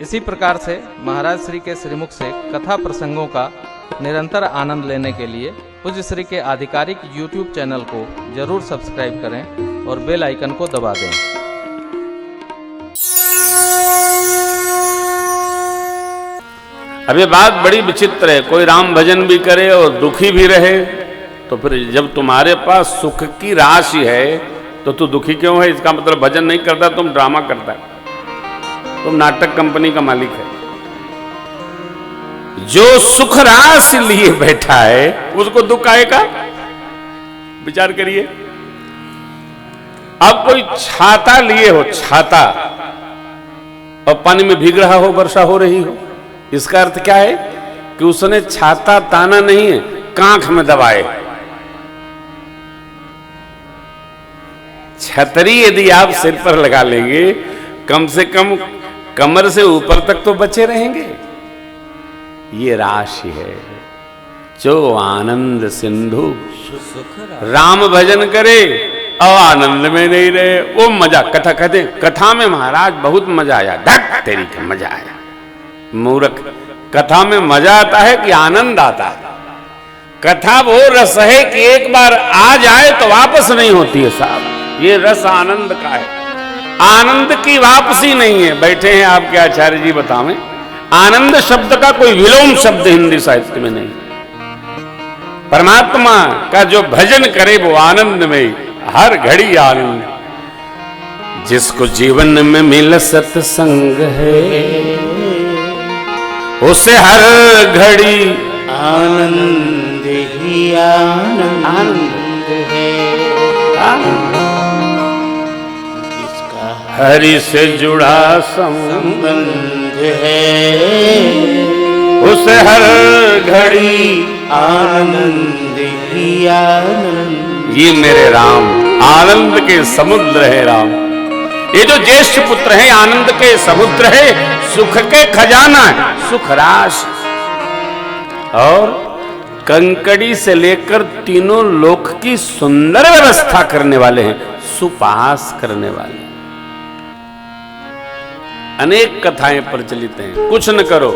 इसी प्रकार से महाराज श्री के श्रीमुख से कथा प्रसंगों का निरंतर आनंद लेने के लिए पूज्य श्री के आधिकारिक YouTube चैनल को जरूर सब्सक्राइब करें और बेल आइकन को दबा दें। अब ये बात बड़ी विचित्र है, कोई राम भजन भी करे और दुखी भी रहे, तो फिर जब तुम्हारे पास सुख की राशि है तो तू दुखी क्यों है? इसका मतलब भजन नहीं करता, तुम ड्रामा करता है, तुम नाटक कंपनी का मालिक है। जो सुख राशि लिए बैठा है उसको दुख आएगा? विचार करिए। अब कोई छाता लिए हो, छाता, और पानी में भीग रहा हो, वर्षा हो रही हो, इसका अर्थ क्या है कि उसने छाता ताना नहीं है, कांख में दबाए। छतरी यदि आप सिर पर लगा लेंगे, कम से कम कमर से ऊपर तक तो बचे रहेंगे। ये राशि है जो आनंद सिंधु। राम भजन करे और आनंद में नहीं रहे, वो मजा। कथा कहते, कथा में महाराज बहुत मजा आया, धक तेरी का मजा आया। मूर्ख, कथा में मजा आता है कि आनंद आता है? कथा वो रस है कि एक बार आ जाए तो वापस नहीं होती है साहब। ये रस आनंद का है, आनंद की वापसी नहीं है। बैठे हैं आपके आचार्य जी, बतावें, आनंद शब्द का कोई विलोम शब्द हिंदी साहित्य में नहीं। परमात्मा का जो भजन करे वो आनंद में, हर घड़ी आनंद। जिसको जीवन में मिल सत्संग है उसे हर घड़ी आनंद ही आनंद है। हरि से जुड़ा संबंध है उसे हर घड़ी आनंद ही आनंद। ये मेरे राम आनंद के समुद्र है। राम ये जो ज्येष्ठ पुत्र है आनंद के समुद्र है, सुख के खजाना है, सुख राशि। और कंकड़ी से लेकर तीनों लोक की सुंदर व्यवस्था करने वाले हैं, सुपास करने वाले। अनेक कथाएं प्रचलित हैं, कुछ न करो,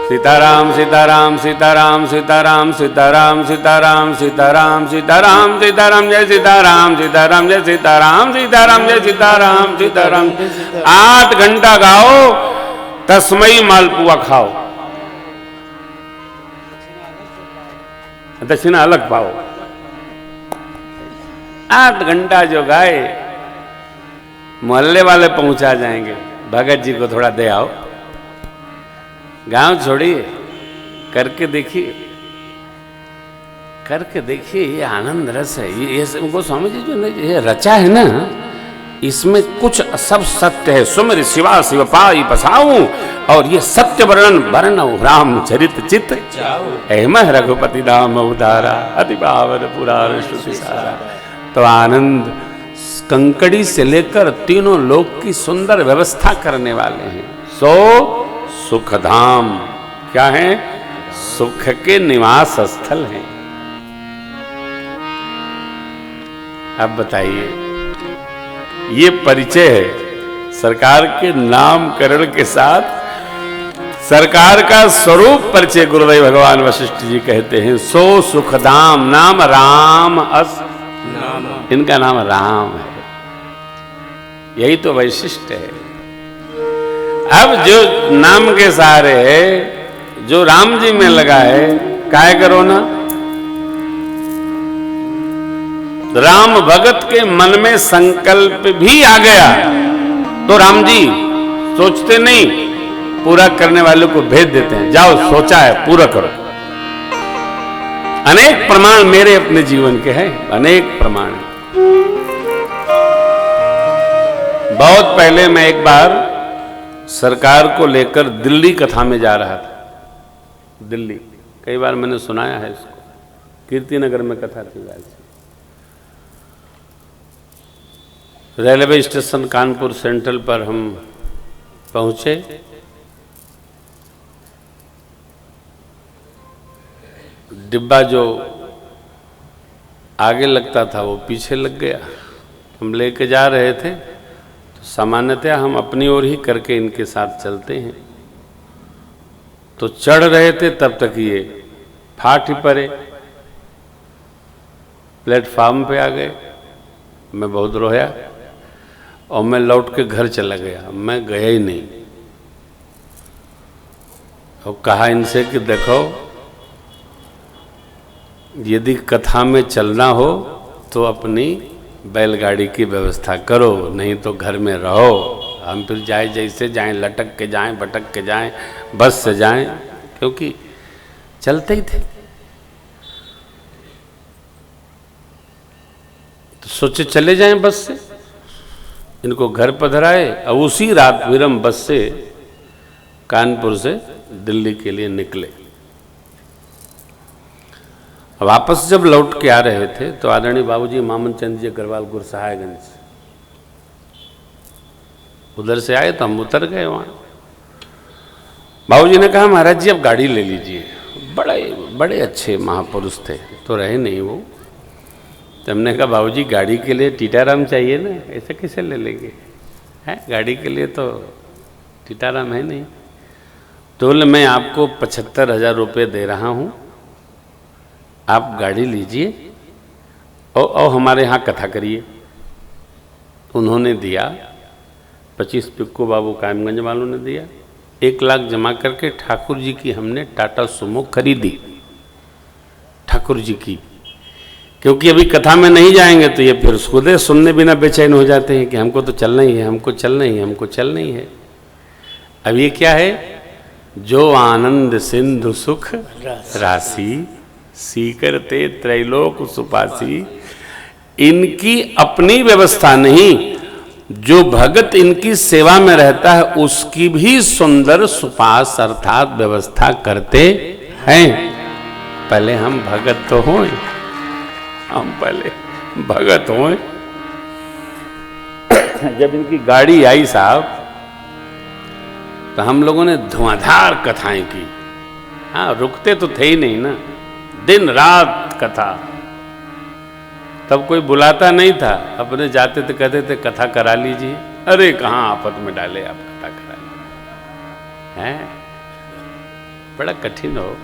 सीताराम सीताराम सीताराम सीताराम सीताराम सीताराम सीताराम सीताराम सीताराम जय सीताराम सीताराम जय सीताराम सीताराम जय सीताराम सीताराम। 8 घंटा गाओ, तस्मई मालपुआ खाओ, दक्षिणा अलग पाओ। 8 घंटा जो गाए, मोहल्ले वाले पहुंचा जाएंगे, भगत जी को थोड़ा दे आओ। गांव छोड़िए, करके देखिए, करके देखिए। ये आनंद रस है। ये उनको स्वामी जी जो ये रचा है ना, इसमें कुछ सब सत्य है। सुमिर शिवा शिव पाई पसाऊं, और ये सत्य वर्णन वर्ण राम चरित चित एमह रघुपति नाम उदारा, अति पावन पुराण श्रुति सारा। तो आनंद कंकड़ी से लेकर तीनों लोक की सुंदर व्यवस्था करने वाले हैं। सो सुखधाम क्या है? सुख के निवास स्थल हैं। अब बताइए, ये परिचय है सरकार के नामकरण के साथ। सरकार का स्वरूप परिचय गुरुदेव भगवान वशिष्ठ जी कहते हैं। सो सुखधाम, नाम राम अस, इनका नाम राम है। यही तो वैशिष्ट है। अब जो नाम के सहारे है, जो राम जी में लगा है, काय करो ना। राम भगत के मन में संकल्प भी आ गया तो राम जी सोचते नहीं, पूरा करने वालों को भेज देते हैं, जाओ सोचा है पूरा करो। अनेक प्रमाण मेरे अपने जीवन के हैं, अनेक प्रमाण। बहुत पहले मैं एक बार सरकार को लेकर दिल्ली कथा में जा रहा था। दिल्ली कई बार मैंने सुनाया है इसको, कीर्तिनगर में कथा थी। रेलवे स्टेशन कानपुर सेंट्रल पर हम पहुंचे। डिब्बा जो आगे लगता था वो पीछे लग गया। हम लेके जा रहे थे सामान्यतया हम अपनी ओर ही करके इनके साथ चलते हैं। तो चढ़ रहे थे तब तक ये फाट ही पड़े, प्लेटफार्म पे आ गए। मैं बहुत रोया और मैं लौट के घर चला गया, मैं गया ही नहीं। और कहा इनसे कि देखो, यदि कथा में चलना हो तो अपनी बैलगाड़ी की व्यवस्था करो, नहीं तो घर में रहो। हम फिर जाए जैसे जाएं, लटक के जाएं, भटक के जाएं, बस से जाएं, क्योंकि चलते ही थे। तो सोचे चले जाएं बस से। इनको घर पधराए और उसी रात फिर हम बस से कानपुर से दिल्ली के लिए निकले। वापस जब लौट के आ रहे थे तो आदरणीय बाबूजी मामन चंद जी अग्रवाल गुरसहायगंज उधर से आए तो हम उतर गए वहां। बाबूजी ने कहा महाराज जी अब गाड़ी ले लीजिए। बड़े बड़े अच्छे महापुरुष थे, तो रहे नहीं वो। तो हमने कहा बाबूजी गाड़ी के लिए टीटाराम चाहिए ना, ऐसे कैसे ले लेंगे, है गाड़ी के लिए तो टीटाराम है नहीं। तो बोले मैं आपको 75,000 रुपये दे रहा हूँ, आप गाड़ी लीजिए और हमारे यहाँ कथा करिए। उन्होंने दिया, 25 पिक्को बाबू कायमगंज वालों ने दिया। 1 लाख जमा करके ठाकुर जी की हमने टाटा सुमो खरीदी, ठाकुर जी की। क्योंकि अभी कथा में नहीं जाएंगे तो ये फिर खुदे सुनने बिना बेचैन हो जाते हैं कि हमको तो चलना ही है, हमको चलना ही है, हमको चलना ही है। अब ये क्या है, जो आनंद सिंधु सुख राशि सीकर ते त्रैलोक सुपासी। इनकी अपनी व्यवस्था नहीं, जो भगत इनकी सेवा में रहता है उसकी भी सुंदर सुपास अर्थात व्यवस्था करते हैं। पहले हम भगत तो हों, हम पहले भगत हों। जब इनकी गाड़ी आई साहब तो हम लोगों ने धुआंधार कथाएं की। हाँ, रुकते तो थे ही नहीं ना, दिन रात कथा। तब कोई बुलाता नहीं था, अपने जाते थे कहते थे कथा करा लीजिए। अरे कहाँ आफत में डाले आप, कथा करा लीजिए, हैं बड़ा कठिन हो।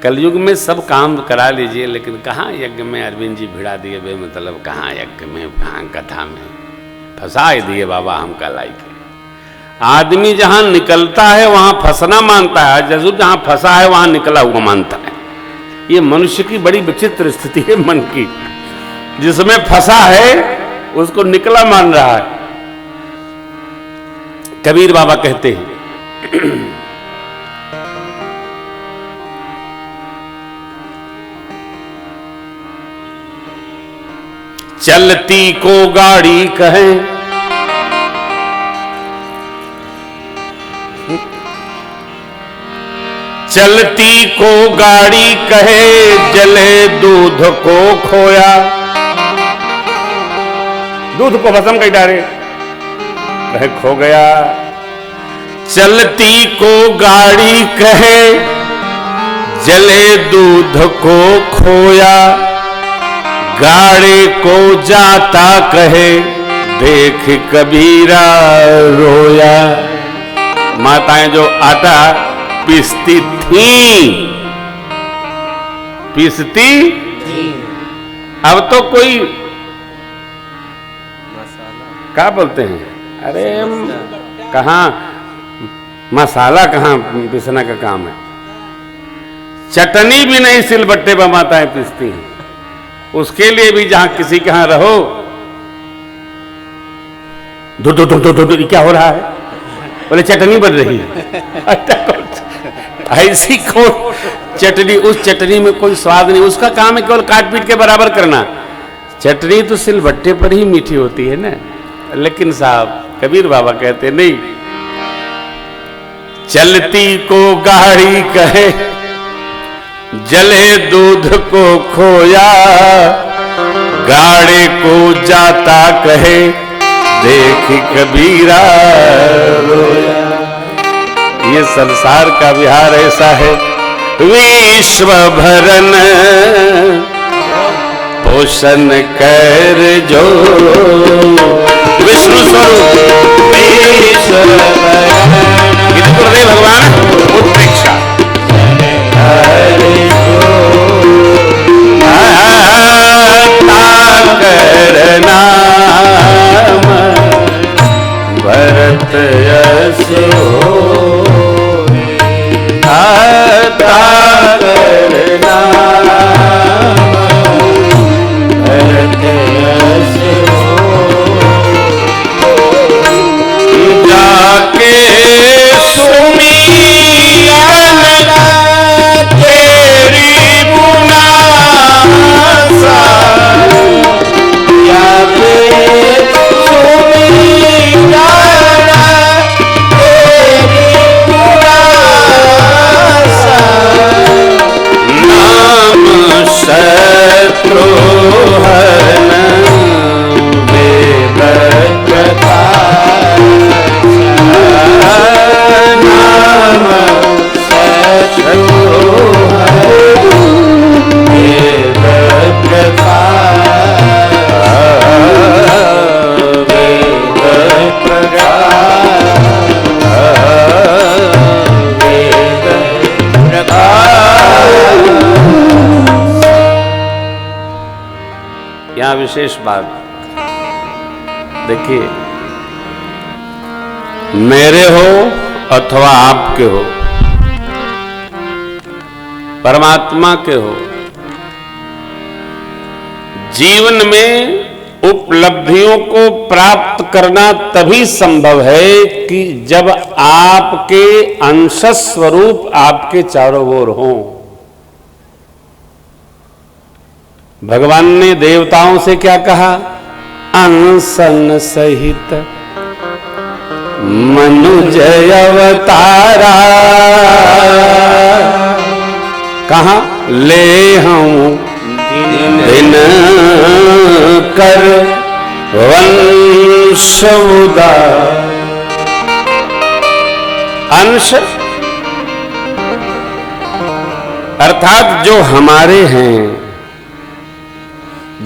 कलयुग में सब काम करा लीजिए, लेकिन कहाँ यज्ञ में अरविंद जी भिड़ा दिए बेमतलब, कहाँ यज्ञ में, कहाँ कथा में, फंसा दिए बाबा हम कलाई के। आदमी जहां निकलता है वहां फंसना मानता है, जरूर जहां फंसा है वहां निकला हुआ मानता है। ये मनुष्य की बड़ी विचित्र स्थिति है मन की, जिसमें फंसा है उसको निकला मान रहा है। कबीर बाबा कहते हैं चलती को गाड़ी कहें, चलती को गाड़ी कहे, जले दूध को खोया। दूध को भस्म कर डाले, कहे खो गया। चलती को गाड़ी कहे, जले दूध को खोया। गाड़ी को जाता कहे, देख कबीरा रोया। माताएं जो आटा पीसती थी, पीसती अब तो कोई क्या बोलते हैं, अरे कहाँ मसाला, कहाँ पीसना का काम है। चटनी भी नहीं सिलबट्टे पर माताएं पीसती हैं। उसके लिए भी जहां किसी के यहां रहो, धो धो धो धो धो, क्या हो रहा है, बोले चटनी बन रही है। ऐसी कौन चटनी, उस चटनी में कोई स्वाद नहीं, उसका काम है केवल काट पीट के बराबर करना। चटनी तो सिलबट्टे पर ही मीठी होती है ना। लेकिन साहब कबीर बाबा कहते नहीं, चलती को गाड़ी कहे, जले दूध को खोया। गाड़े को जाता कहे, देख कबीरा रोया। ये संसार का विहार ऐसा है, विश्व भरन पोषण कर जो विष्णु स्वरूप गिरि गुरुदेव भगवान उत्प्रेक्षा नाम भरत यश जाके सुमी तेरी मुनासा शत्रुहन वेद प्रकाश नाम शत्रुहन वेद प्रकाश वेद प्रकाश वेद प्रकाश। यहां विशेष बात देखिए, मेरे हो अथवा आपके हो, परमात्मा के हो, जीवन में उपलब्धियों को प्राप्त करना तभी संभव है कि जब आपके अंश स्वरूप आपके चारों ओर हों। भगवान ने देवताओं से क्या कहा? अंसन सहित मनुजय अवतारा, कहा ले हम दिन कर वंश उदार। अंश अर्थात जो हमारे हैं,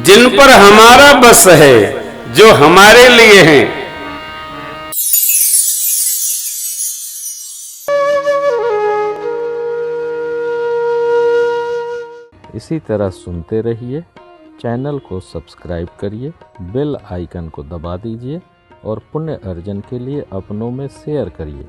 जिन पर हमारा बस है, जो हमारे लिए हैं। इसी तरह सुनते रहिए, चैनल को सब्सक्राइब करिए, बेल आइकन को दबा दीजिए और पुण्य अर्जन के लिए अपनों में शेयर करिए।